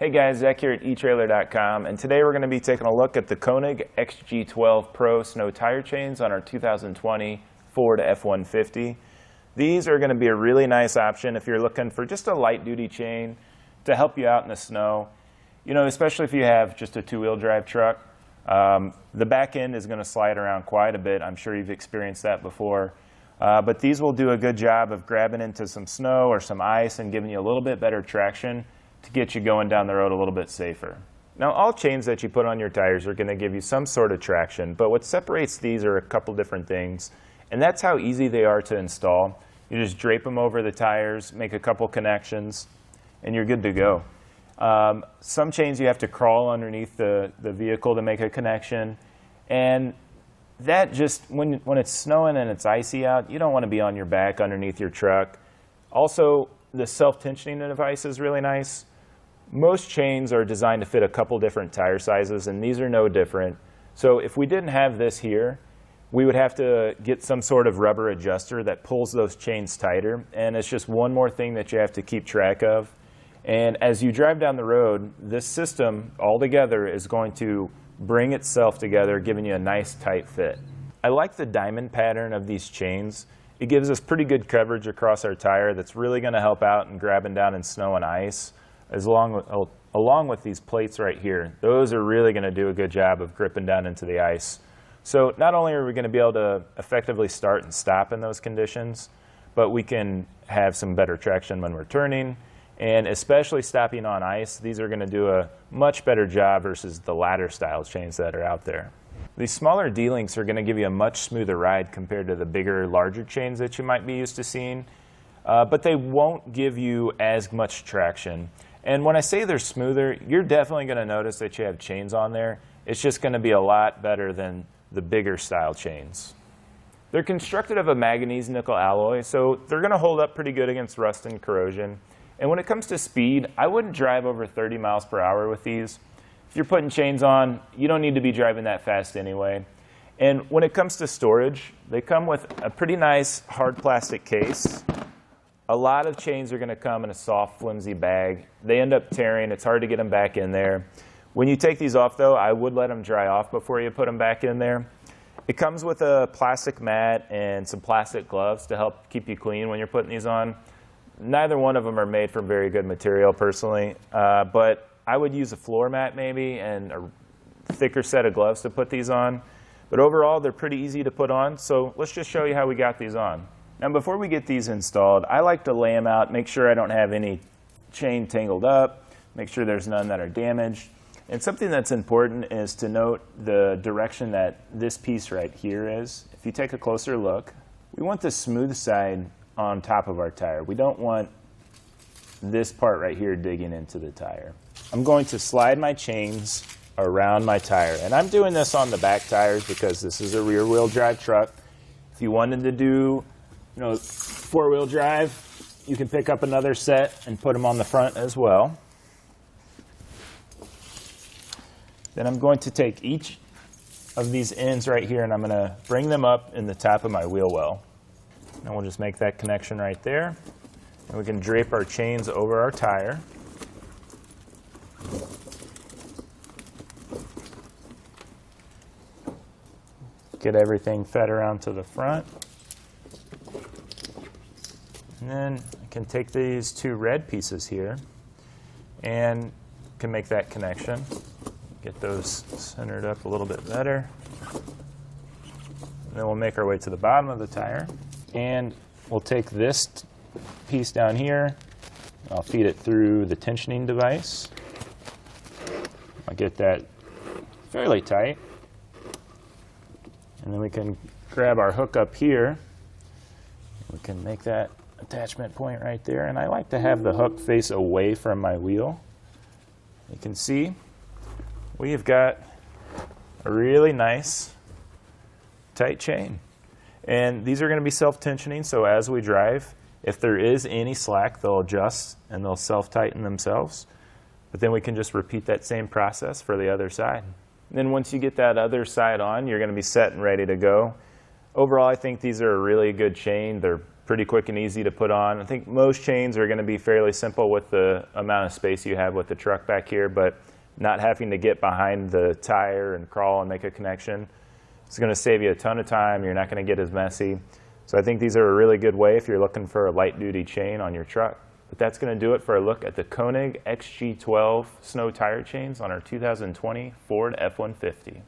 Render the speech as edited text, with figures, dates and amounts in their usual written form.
Hey guys, Zach here at etrailer.com, and today we're going to be taking a look at the Konig XG12 Pro Snow Tire Chains on our 2020 Ford F-150. These are going to be a really nice option if you're looking for just a light-duty chain to help you out in the snow. You know, especially if you have just a two-wheel drive truck. The back end is going to slide around quite a bit. I'm sure you've experienced that before. But these will do a good job of grabbing into some snow or some ice and giving you a little bit better traction to get you going down the road a little bit safer. Now, all chains that you put on your tires are going to give you some sort of traction, but what separates these are a couple different things, and that's how easy they are to install. You just drape them over the tires, make a couple connections, and you're good to go. Some chains you have to crawl underneath the vehicle to make a connection, and that just, when it's snowing and it's icy out, you don't want to be on your back underneath your truck. Also, the self-tensioning device is really nice. Most chains are designed to fit a couple different tire sizes, and these are no different. So if we didn't have this here, we would have to get some sort of rubber adjuster that pulls those chains tighter, and it's just one more thing that you have to keep track of. And as you drive down the road, this system altogether is going to bring itself together, giving you a nice tight fit. I like the diamond pattern of these chains. It gives us pretty good coverage across our tire that's really going to help out in grabbing down in snow and ice, along with these plates right here. Those are really going to do a good job of gripping down into the ice. So not only are we going to be able to effectively start and stop in those conditions, but we can have some better traction when we're turning, and especially stopping on ice. These are going to do a much better job versus the ladder style chains that are out there. These smaller D-links are going to give you a much smoother ride compared to the bigger, larger chains that you might be used to seeing, but they won't give you as much traction. And when I say they're smoother, you're definitely going to notice that you have chains on there. It's just going to be a lot better than the bigger style chains. They're constructed of a manganese nickel alloy, so they're going to hold up pretty good against rust and corrosion. And when it comes to speed, I wouldn't drive over 30 miles per hour with these. If you're putting chains on, you don't need to be driving that fast anyway. And when it comes to storage, they come with a pretty nice hard plastic case. A lot of chains are going to come in a soft, flimsy bag. They end up tearing. It's hard to get them back in there. When you take these off, though, I would let them dry off before you put them back in there. It comes with a plastic mat and some plastic gloves to help keep you clean when you're putting these on. Neither one of them are made from very good material, personally, but I would use a floor mat maybe and a thicker set of gloves to put these on. But overall, they're pretty easy to put on, so let's just show you how we got these on. Now, before we get these installed, I like to lay them out, make sure I don't have any chain tangled up, make sure there's none that are damaged. And something that's important is to note the direction that this piece right here is. If you take a closer look, we want the smooth side on top of our tire. We don't want this part right here digging into the tire. I'm going to slide my chains around my tire, and I'm doing this on the back tires because this is a rear-wheel drive truck. If you wanted to do, four-wheel drive, you can pick up another set and put them on the front as well. Then I'm going to take each of these ends right here, and I'm going to bring them up in the top of my wheel well. And we'll just make that connection right there. And we can drape our chains over our tire. Get everything fed around to the front. And then I can take these two red pieces here and can make that connection. Get those centered up a little bit better. And then we'll make our way to the bottom of the tire. And we'll take this piece down here. I'll feed it through the tensioning device. I'll get that fairly tight. And then we can grab our hook up here. We can make that attachment point right there. And I like to have the hook face away from my wheel. You can see we've got a really nice tight chain. And these are going to be self-tensioning, so as we drive, if there is any slack, they'll adjust and they'll self-tighten themselves. But then we can just repeat that same process for the other side. And then once you get that other side on, you're going to be set and ready to go. Overall, I think these are a really good chain. They're pretty quick and easy to put on. I think most chains are going to be fairly simple with the amount of space you have with the truck back here, but not having to get behind the tire and crawl and make a connection, it's going to save you a ton of time. You're not going to get as messy. So I think these are a really good way if you're looking for a light-duty chain on your truck. But that's going to do it for a look at the Konig XG12 snow tire chains on our 2020 Ford F-150.